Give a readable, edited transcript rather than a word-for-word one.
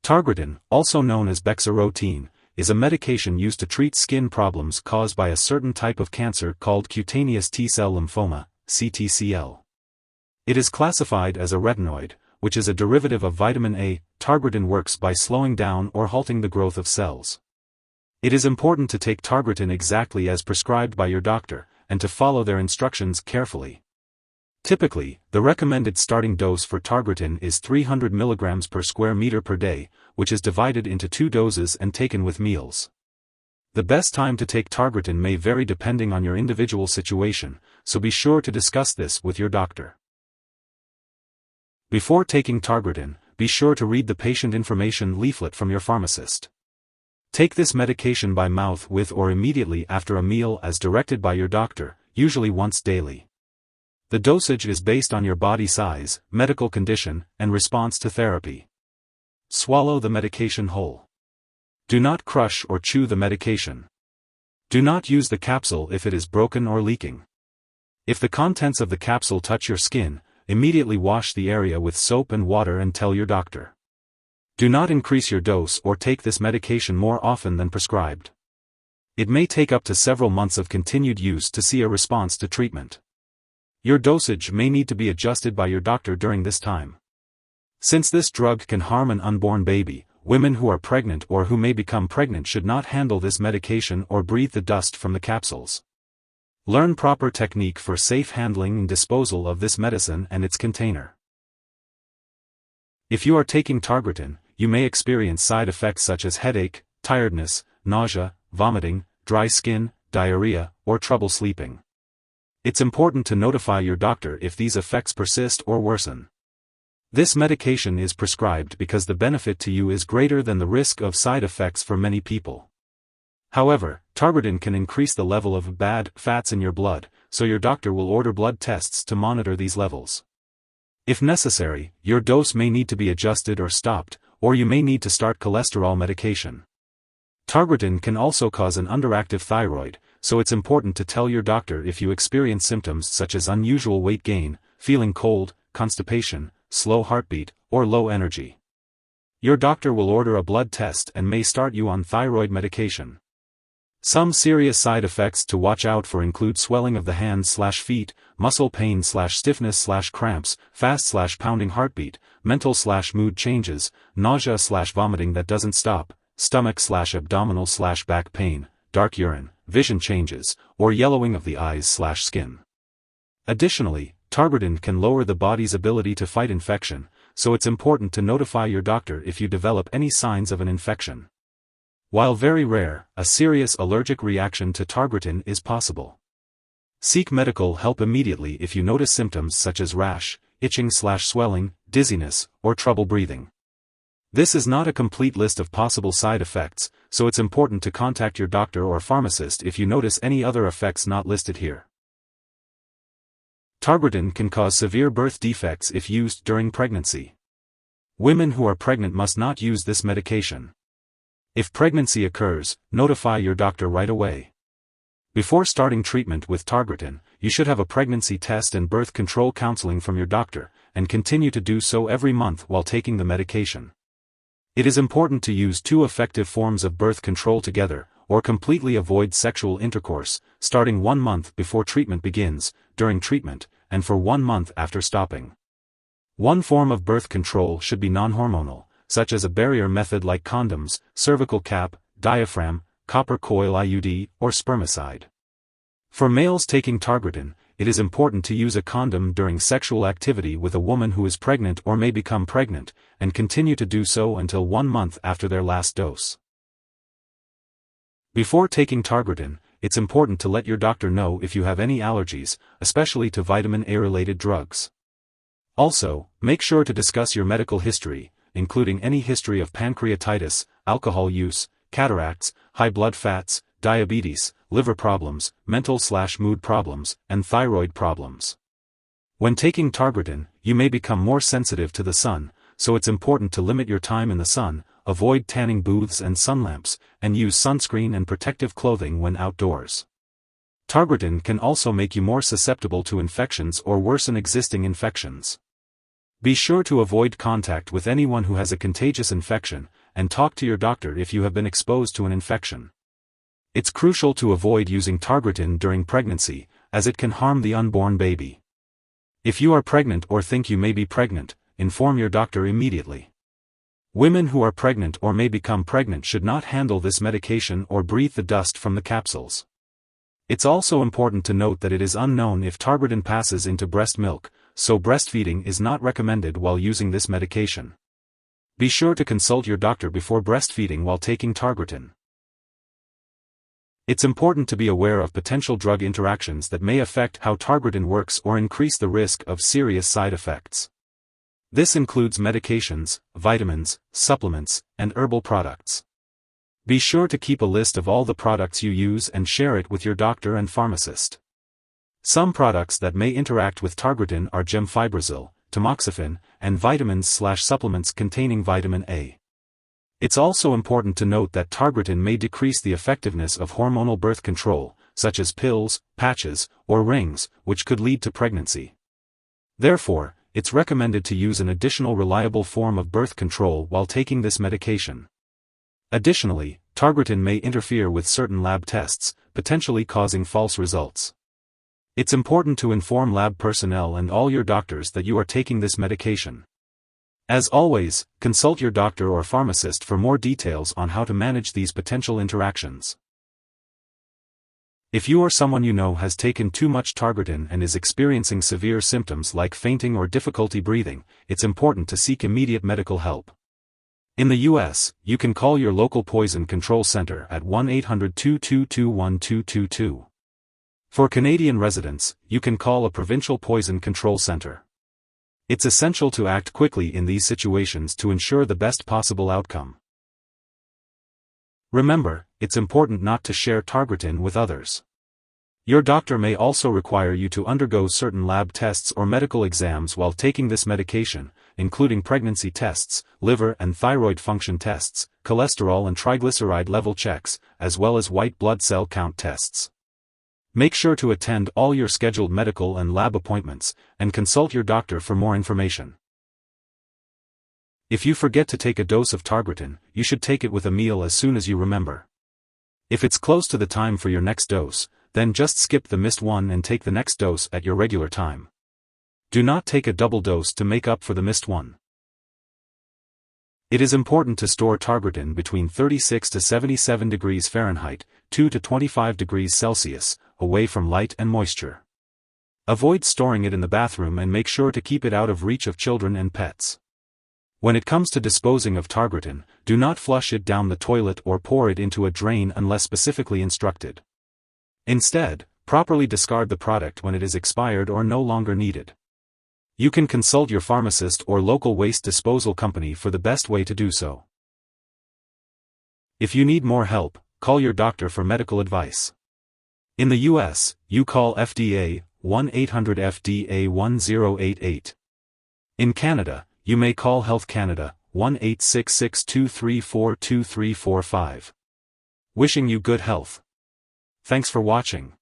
Targretin, also known as bexarotene, is a medication used to treat skin problems caused by a certain type of cancer called cutaneous T-cell lymphoma, CTCL. It is classified as a retinoid, which is a derivative of vitamin A. Targretin works by slowing down or halting the growth of cells. It is important to take Targretin exactly as prescribed by your doctor, and to follow their instructions carefully. Typically, the recommended starting dose for Targretin is 300 mg per square meter per day, which is divided into 2 doses and taken with meals. The best time to take Targretin may vary depending on your individual situation, so be sure to discuss this with your doctor. Before taking Targretin, be sure to read the patient information leaflet from your pharmacist. Take this medication by mouth with or immediately after a meal as directed by your doctor, usually once daily. The dosage is based on your body size, medical condition, and response to therapy. Swallow the medication whole. Do not crush or chew the medication. Do not use the capsule if it is broken or leaking. If the contents of the capsule touch your skin, immediately wash the area with soap and water and tell your doctor. Do not increase your dose or take this medication more often than prescribed. It may take up to several months of continued use to see a response to treatment. Your dosage may need to be adjusted by your doctor during this time. Since this drug can harm an unborn baby, women who are pregnant or who may become pregnant should not handle this medication or breathe the dust from the capsules. Learn proper technique for safe handling and disposal of this medicine and its container. If you are taking Targretin, you may experience side effects such as headache, tiredness, nausea, vomiting, dry skin, diarrhea, or trouble sleeping. It's important to notify your doctor if these effects persist or worsen. This medication is prescribed because the benefit to you is greater than the risk of side effects for many people. However, Targretin can increase the level of bad fats in your blood, so your doctor will order blood tests to monitor these levels. If necessary, your dose may need to be adjusted or stopped, or you may need to start cholesterol medication. Targretin can also cause an underactive thyroid, so it's important to tell your doctor if you experience symptoms such as unusual weight gain, feeling cold, constipation, slow heartbeat, or low energy. Your doctor will order a blood test and may start you on thyroid medication. Some serious side effects to watch out for include swelling of the hands/feet, muscle pain/stiffness/cramps, fast/pounding heartbeat, mental/mood changes, nausea/vomiting that doesn't stop, stomach/abdominal/back pain, dark urine, vision changes, or yellowing of the eyes/skin. Additionally, Targretin can lower the body's ability to fight infection, so it's important to notify your doctor if you develop any signs of an infection. While very rare, a serious allergic reaction to Targretin is possible. Seek medical help immediately if you notice symptoms such as rash, itching/swelling, dizziness, or trouble breathing. This is not a complete list of possible side effects, so it's important to contact your doctor or pharmacist if you notice any other effects not listed here. Targretin can cause severe birth defects if used during pregnancy. Women who are pregnant must not use this medication. If pregnancy occurs, notify your doctor right away. Before starting treatment with Targretin, you should have a pregnancy test and birth control counseling from your doctor, and continue to do so every month while taking the medication. It is important to use 2 effective forms of birth control together, or completely avoid sexual intercourse, starting 1 month before treatment begins, during treatment, and for 1 month after stopping. One form of birth control should be non-hormonal, such as a barrier method like condoms, cervical cap, diaphragm, copper coil IUD, or spermicide. For males taking Targretin, it is important to use a condom during sexual activity with a woman who is pregnant or may become pregnant, and continue to do so until 1 month after their last dose. Before taking Targretin, it's important to let your doctor know if you have any allergies, especially to vitamin A-related drugs. Also, make sure to discuss your medical history, including any history of pancreatitis, alcohol use, cataracts, high blood fats, diabetes, liver problems, mental/mood problems, and thyroid problems. When taking Targretin, you may become more sensitive to the sun, so it's important to limit your time in the sun, avoid tanning booths and sun lamps, and use sunscreen and protective clothing when outdoors. Targretin can also make you more susceptible to infections or worsen existing infections. Be sure to avoid contact with anyone who has a contagious infection, and talk to your doctor if you have been exposed to an infection. It's crucial to avoid using Targretin during pregnancy, as it can harm the unborn baby. If you are pregnant or think you may be pregnant, inform your doctor immediately. Women who are pregnant or may become pregnant should not handle this medication or breathe the dust from the capsules. It's also important to note that it is unknown if Targretin passes into breast milk, so breastfeeding is not recommended while using this medication. Be sure to consult your doctor before breastfeeding while taking Targretin. It's important to be aware of potential drug interactions that may affect how Targretin works or increase the risk of serious side effects. This includes medications, vitamins, supplements, and herbal products. Be sure to keep a list of all the products you use and share it with your doctor and pharmacist. Some products that may interact with Targretin are gemfibrozil, tamoxifen, and vitamins/supplements containing vitamin A. It's also important to note that Targretin may decrease the effectiveness of hormonal birth control, such as pills, patches, or rings, which could lead to pregnancy. Therefore, it's recommended to use an additional reliable form of birth control while taking this medication. Additionally, Targretin may interfere with certain lab tests, potentially causing false results. It's important to inform lab personnel and all your doctors that you are taking this medication. As always, consult your doctor or pharmacist for more details on how to manage these potential interactions. If you or someone you know has taken too much Targretin and is experiencing severe symptoms like fainting or difficulty breathing, it's important to seek immediate medical help. In the U.S., you can call your local poison control center at 1-800-222-1222. For Canadian residents, you can call a provincial poison control center. It's essential to act quickly in these situations to ensure the best possible outcome. Remember, it's important not to share Targretin with others. Your doctor may also require you to undergo certain lab tests or medical exams while taking this medication, including pregnancy tests, liver and thyroid function tests, cholesterol and triglyceride level checks, as well as white blood cell count tests. Make sure to attend all your scheduled medical and lab appointments, and consult your doctor for more information. If you forget to take a dose of Targretin, you should take it with a meal as soon as you remember. If it's close to the time for your next dose, then just skip the missed one and take the next dose at your regular time. Do not take a double dose to make up for the missed one. It is important to store Targretin between 36 to 77 degrees Fahrenheit, 2 to 25 degrees Celsius, away from light and moisture. Avoid storing it in the bathroom and make sure to keep it out of reach of children and pets. When it comes to disposing of Targretin, do not flush it down the toilet or pour it into a drain unless specifically instructed. Instead, properly discard the product when it is expired or no longer needed. You can consult your pharmacist or local waste disposal company for the best way to do so. If you need more help, call your doctor for medical advice. In the U.S., you call FDA, 1-800-FDA-1088. In Canada, you may call Health Canada, 1-866-234-2345. Wishing you good health. Thanks for watching.